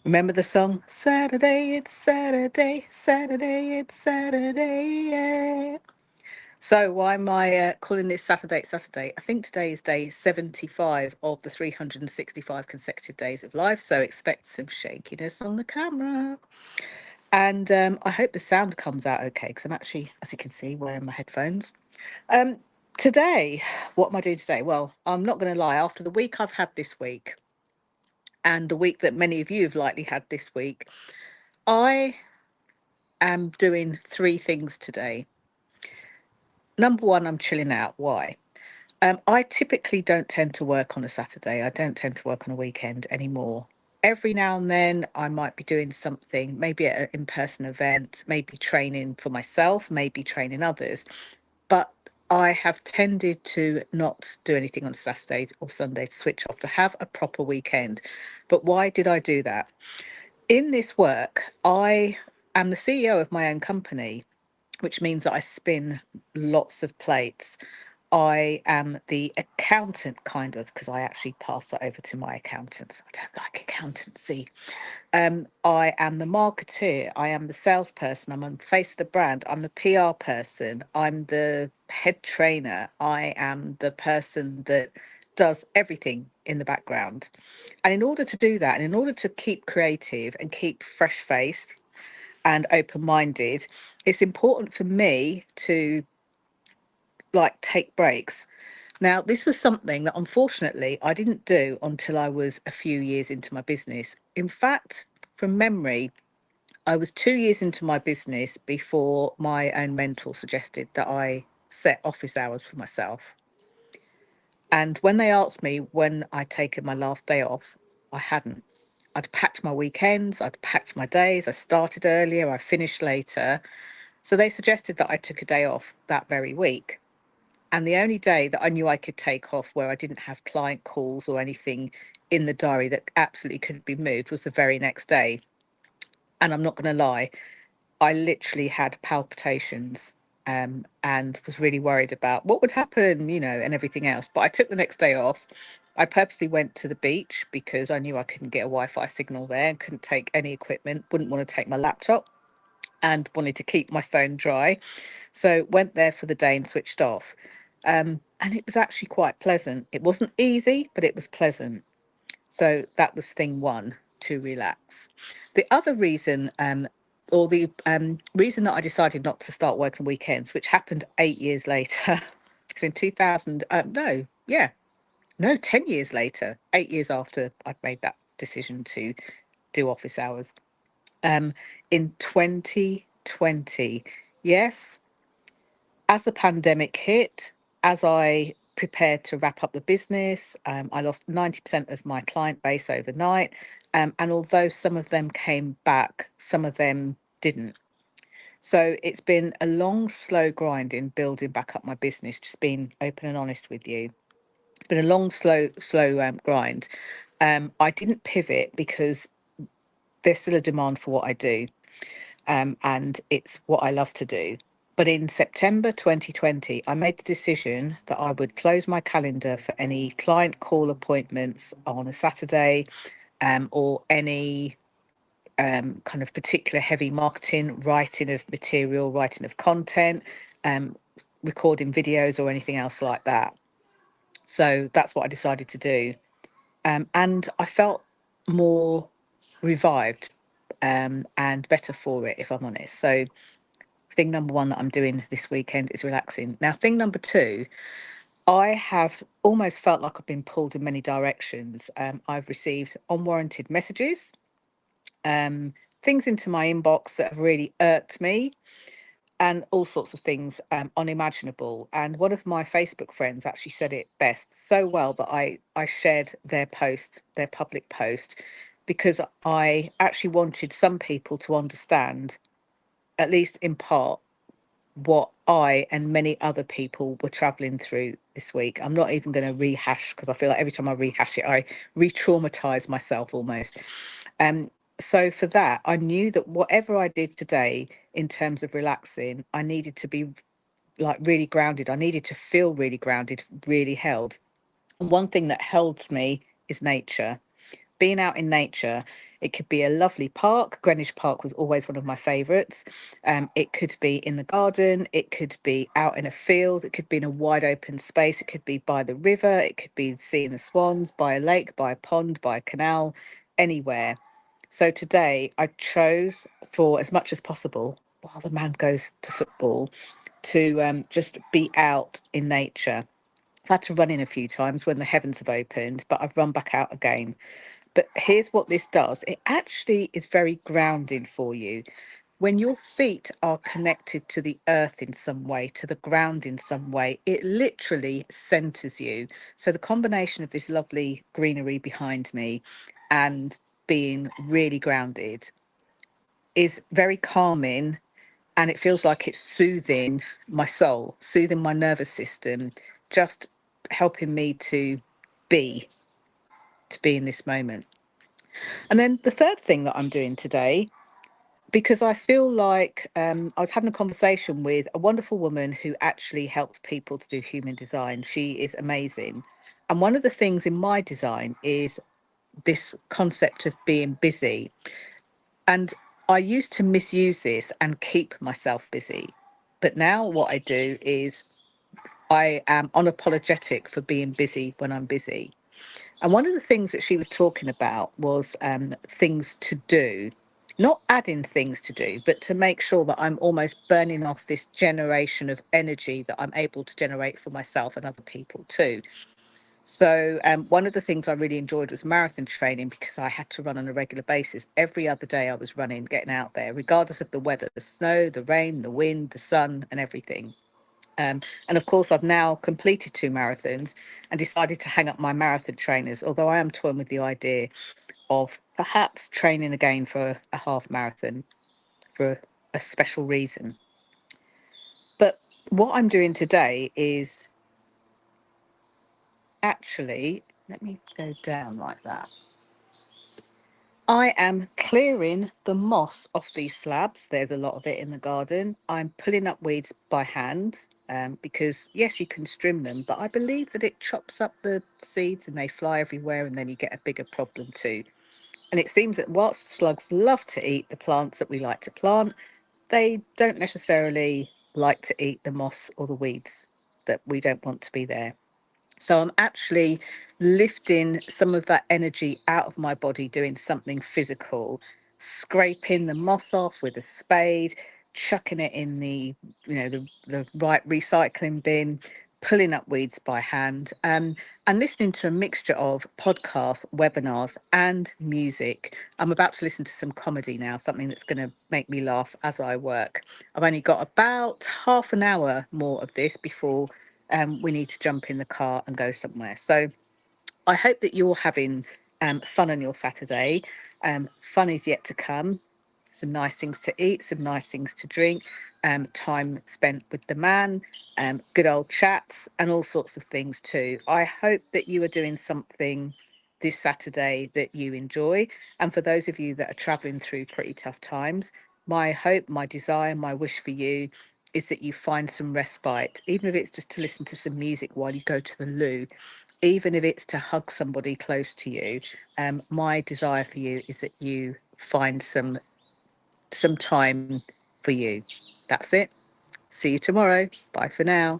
Remember the song? Saturday, it's Saturday, Saturday, it's Saturday, yeah. So why am I calling this Saturday, it's Saturday? I think today is day 75 of the 365 consecutive days of life. So expect some shakiness on the camera. And I hope the sound comes out okay because I'm actually, as you can see, wearing my headphones. Um, Today, what am I doing today? Well, I'm not going to lie. After the week I've had this week and the week that many of you have likely had this week, I am doing three things today. Number one, I'm chilling out. Why? I typically don't tend to work on a Saturday. I don't tend to work on a weekend anymore. Every now and then, I might be doing something, maybe at an in person event, maybe training for myself, maybe training others. But I have tended to not do anything on Saturdays or Sunday to switch off, to have a proper weekend. But why did I do that? In this work, I am the CEO of my own company, which means that I spin lots of plates. I am the accountant, kind of, because I actually pass that over to my accountants. I don't like accountancy. I am the marketeer. I am the salesperson. I'm on the face of the brand. I'm the PR person. I'm the head trainer. I am the person that does everything in the background. And in order to do that, and in order to keep creative and keep fresh faced and open minded, it's important for me to like take breaks. Now, this was something that unfortunately I didn't do until I was a few years into my business. In fact, from memory, I was 2 years into my business before my own mentor suggested that I set office hours for myself. And when they asked me when I'd taken my last day off, I hadn't. I'd packed my weekends, I'd packed my days, I started earlier, I finished later. So they suggested that I took a day off that very week. And the only day that I knew I could take off where I didn't have client calls or anything in the diary that absolutely couldn't be moved was the very next day. And I'm not going to lie, I literally had palpitations, and was really worried about what would happen, and everything else. But I took the next day off. I purposely went to the beach because I knew I couldn't get a Wi-Fi signal there and couldn't take any equipment, wouldn't want to take my laptop, and wanted to keep my phone dry. So went there for the day and switched off. And it was actually quite pleasant. It wasn't easy, but it was pleasant. So that was thing one, to relax. The other reason, or the reason that I decided not to start working weekends, which happened 8 years later, it's been 2000, no, yeah, no, 10 years later, 8 years after I'd made that decision to do office hours, um, in 2020. Yes, as the pandemic hit, as I prepared to wrap up the business, I lost 90% of my client base overnight. And although some of them came back, some of them didn't. So it's been a long, slow grind in building back up my business, just being open and honest with you. It's been a long, slow grind. I didn't pivot because there's still a demand for what I do, and it's what I love to do. But in September 2020, I made the decision that I would close my calendar for any client call appointments on a Saturday, or any kind of particular heavy marketing, writing of material, writing of content, um, recording videos, or anything else like that. So that's what I decided to do. And I felt more revived, and better for it, if I'm honest. So thing number one that I'm doing this weekend is relaxing. Now, thing number two, I have almost felt like I've been pulled in many directions. I've received unwarranted messages, um, things into my inbox that have really irked me, and all sorts of things, unimaginable. And one of my Facebook friends actually said it best so well that I shared their post, their public post, because I actually wanted some people to understand, at least in part, what I and many other people were traveling through this week. I'm not even going to rehash because I feel like every time I rehash it, I re traumatize myself almost. Um, so for that, I knew that whatever I did today in terms of relaxing, I needed to be like really grounded. I needed to feel really grounded, really held. And one thing that holds me is nature. being out in nature. It could be a lovely park. Greenwich Park was always one of my favourites. It could be in the garden. It could be out in a field. It could be in a wide open space. It could be by the river. It could be seeing the swans, by a lake, by a pond, by a canal, anywhere. So today I chose, for as much as possible, while the man goes to football, to just be out in nature. I've had to run in a few times when the heavens have opened, but I've run back out again. But here's what this does. It actually is very grounding for you. When your feet are connected to the earth in some way, to the ground in some way, it literally centers you. So the combination of this lovely greenery behind me and being really grounded is very calming, and it feels like it's soothing my soul, soothing my nervous system, just helping me be to be in this moment. And then the third thing that I'm doing today, because I feel like I was having a conversation with a wonderful woman who actually helps people to do human design. She is amazing. And one of the things in my design is this concept of being busy. And I used to misuse this and keep myself busy. But now what I do is I am unapologetic for being busy when I'm busy. And one of the things that she was talking about was things to do, not adding things to do, but to make sure that I'm almost burning off this generation of energy that I'm able to generate for myself and other people too. So one of the things I really enjoyed was marathon training, because I had to run on a regular basis. Every other day I was running, getting out there, regardless of the weather, the snow, the rain, the wind, the sun, and everything. And of course, I've now completed 2 marathons and decided to hang up my marathon trainers, although I am toying with the idea of perhaps training again for a half marathon for a special reason. But what I'm doing today is actually, let me go down like that. I am clearing the moss off these slabs. There's a lot of it in the garden. I'm pulling up weeds by hand, because yes, you can trim them, but I believe that it chops up the seeds and they fly everywhere, and then you get a bigger problem too. And it seems that whilst slugs love to eat the plants that we like to plant, they don't necessarily like to eat the moss or the weeds that we don't want to be there. So I'm actually lifting some of that energy out of my body, doing something physical, scraping the moss off with a spade, chucking it in the right recycling bin, pulling up weeds by hand, and listening to a mixture of podcasts, webinars, and music. I'm about to listen to some comedy now, something that's going to make me laugh as I work. I've only got about half an hour more of this before we need to jump in the car and go somewhere. So I hope that you're having fun on your Saturday. Fun is yet to come. Some nice things to eat, some nice things to drink, time spent with the man, good old chats, and all sorts of things too. I hope that you are doing something this Saturday that you enjoy. And for those of you that are traveling through pretty tough times, my hope, my desire, my wish for you is that you find some respite, even if it's just to listen to some music while you go to the loo, even if it's to hug somebody close to you. My desire for you is that you find some time for you. That's it. See you tomorrow. Bye for now.